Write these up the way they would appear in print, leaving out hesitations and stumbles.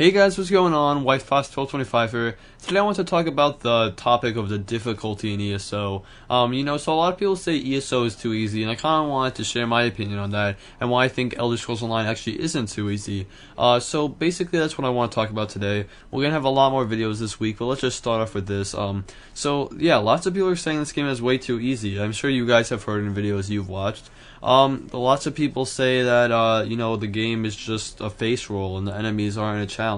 Hey guys, what's going on? WhiteFox1225 here. Today I want to talk about the topic of the difficulty in ESO. So a lot of people say ESO is too easy, and I kind of wanted to share my opinion on that, and why I think Elder Scrolls Online actually isn't too easy. So basically that's what I want to talk about today. We're going to have a lot more videos this week, but let's just start off with this. Lots of people are saying this game is way too easy. I'm sure you guys have heard in videos you've watched. Lots of people say that, the game is just a face roll and the enemies aren't a challenge.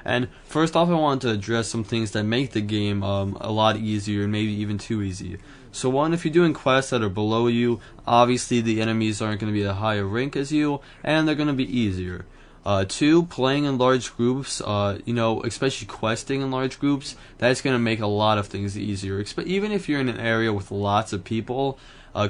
And first off, I wanted to address some things that make the game a lot easier and maybe even too easy. So one, if you're doing quests that are below you, obviously the enemies aren't going to be a higher rank as you, and they're going to be easier. Two, playing in large groups, especially questing in large groups, that's going to make a lot of things easier. Even if you're in an area with lots of people,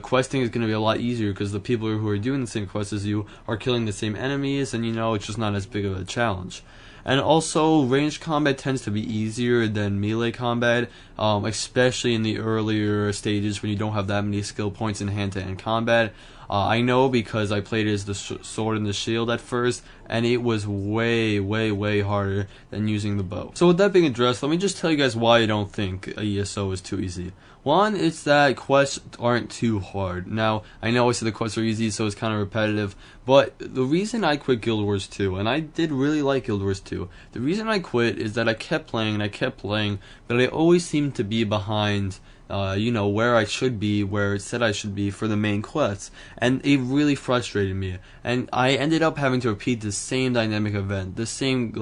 questing is going to be a lot easier because the people who are doing the same quests as you are killing the same enemies, and it's just not as big of a challenge. And also, ranged combat tends to be easier than melee combat, especially in the earlier stages when you don't have that many skill points in hand-to-hand combat. I know because I played as the sword and the shield at first, and it was way, way, way harder than using the bow. So with that being addressed, let me just tell you guys why I don't think ESO is too easy. One, it's that quests aren't too hard. Now, I know I said the quests are easy, so it's kind of repetitive, but the reason I quit Guild Wars 2, and I did really like Guild Wars 2, the reason I quit is that I kept playing and I kept playing, but I always seemed to be behind where I should be, where it said I should be for the main quests, and it really frustrated me, and I ended up having to repeat the same dynamic event, the same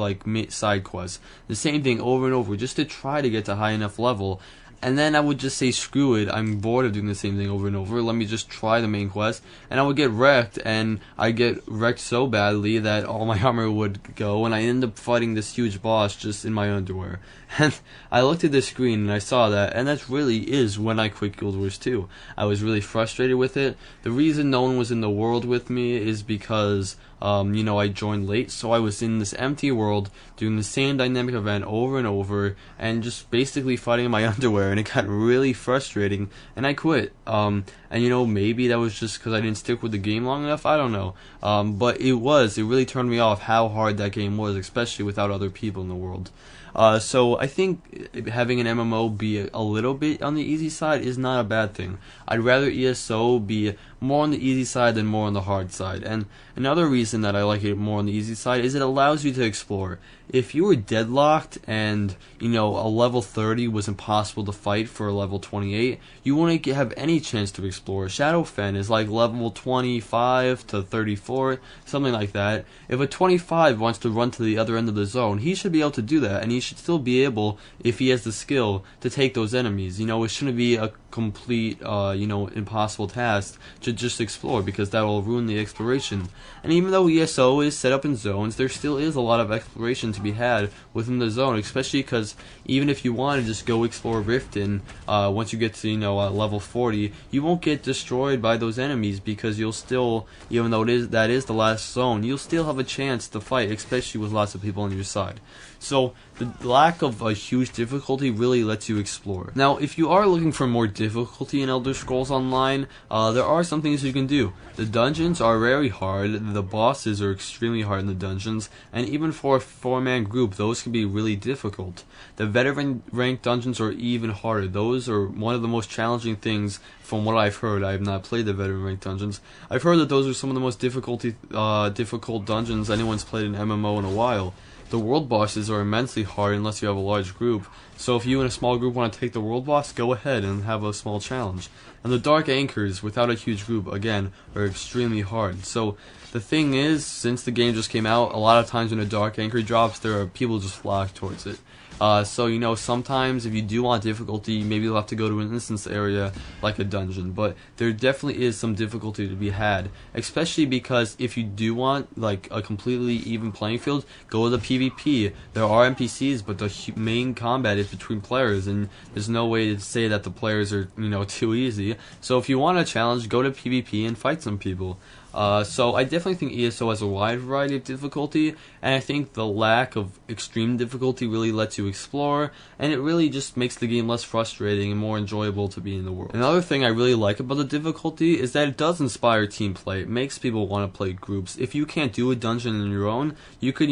side quest, the same thing over and over just to try to get to high enough level. And then I would just say, screw it, I'm bored of doing the same thing over and over, let me just try the main quest, and I would get wrecked, and I get wrecked so badly that all my armor would go, and I ended up fighting this huge boss just in my underwear. And I looked at the screen and I saw that, and that really is when I quit Guild Wars 2. I was really frustrated with it. The reason no one was in the world with me is because I joined late, so I was in this empty world doing the same dynamic event over and over and just basically fighting in my underwear, and it got really frustrating, and I quit. Maybe that was just because I didn't stick with the game long enough, I don't know. But it really turned me off how hard that game was, especially without other people in the world. So I think having an MMO be a little bit on the easy side is not a bad thing. I'd rather ESO be more on the easy side than more on the hard side. And another reason that I like it more on the easy side is it allows you to explore. If you were deadlocked and, a level 30 was impossible to fight for a level 28, you wouldn't have any chance to explore. Shadowfen is like level 25 to 34, something like that. If a 25 wants to run to the other end of the zone, he should be able to do that, and he should still be able, if he has the skill, to take those enemies. It shouldn't be a complete, impossible task to just explore, because that will ruin the exploration. And even though ESO is set up in zones, there still is a lot of exploration to be had within the zone, especially because even if you want to just go explore Riften, once you get to, level 40, you won't get destroyed by those enemies, because you'll still, even though that is the last zone, you'll still have a chance to fight, especially with lots of people on your side. So the lack of a huge difficulty really lets you explore. Now, if you are looking for more difficulty in Elder Scrolls Online, there are some things you can do. The dungeons are very hard, the bosses are extremely hard in the dungeons, and even for a 4-man group, those can be really difficult. The veteran ranked dungeons are even harder. Those are one of the most challenging things from what I've heard. I have not played the veteran ranked dungeons. I've heard that those are some of the most difficult dungeons anyone's played in MMO in a while. The world bosses are immensely hard unless you have a large group, so if you and a small group want to take the world boss, go ahead and have a small challenge. And the dark anchors, without a huge group, again, are extremely hard. So the thing is, since the game just came out, a lot of times when a dark anchor drops, there are people just flock towards it. Sometimes if you do want difficulty, maybe you'll have to go to an instance area like a dungeon, but there definitely is some difficulty to be had, especially because if you do want a completely even playing field, go to the PvP. There are NPCs, but the main combat is between players, and there's no way to say that the players are, too easy. So if you want a challenge, go to PvP and fight some people. So I definitely think ESO has a wide variety of difficulty, and I think the lack of extreme difficulty really lets you explore, and it really just makes the game less frustrating and more enjoyable to be in the world. Another thing I really like about the difficulty is that it does inspire team play. It makes people want to play groups. If you can't do a dungeon on your own, you could,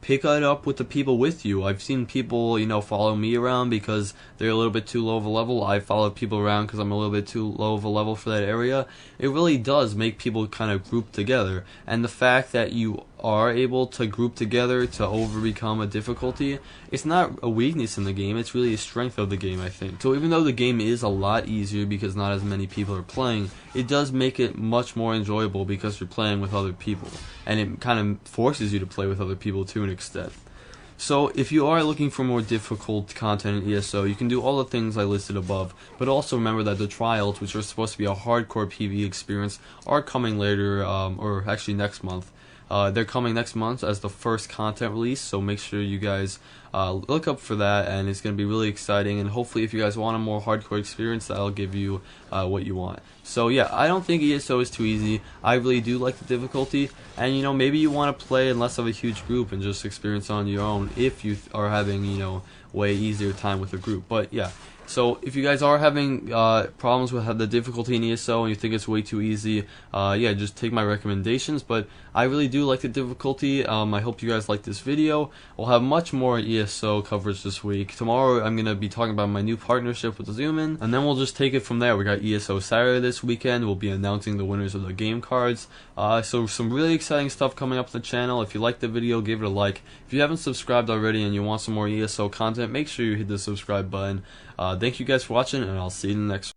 pick it up with the people with you. I've seen people, follow me around because they're a little bit too low of a level. I follow people around because I'm a little bit too low of a level for that area. It really does make people kind of group together, and the fact that you are able to group together to overcome a difficulty, it's not a weakness in the game, it's really a strength of the game, I think. So even though the game is a lot easier because not as many people are playing, it does make it much more enjoyable because you're playing with other people, and it kind of forces you to play with other people to an extent. So if you are looking for more difficult content in ESO, you can do all the things I listed above, but also remember that the trials, which are supposed to be a hardcore PvE experience, are coming later, or actually next month. They're coming next month as the first content release, so make sure you guys look up for that, and it's going to be really exciting, and hopefully if you guys want a more hardcore experience, that'll give you what you want. So yeah, I don't think ESO is too easy. I really do like the difficulty, and maybe you want to play in less of a huge group and just experience on your own if you are having way easier time with a group. But yeah, so if you guys are having problems with the difficulty in ESO and you think it's way too easy, yeah, just take my recommendations. But I really do like the difficulty. I hope you guys like this video. We'll have much more ESO coverage this week. Tomorrow I'm going to be talking about my new partnership with Zoomin, and then we'll just take it from there. We got ESO Saturday this weekend. We'll be announcing the winners of the game cards. So some really exciting stuff coming up on the channel. If you liked the video, give it a like. If you haven't subscribed already and you want some more ESO content, make sure you hit the subscribe button. Thank you guys for watching, and I'll see you in the next one.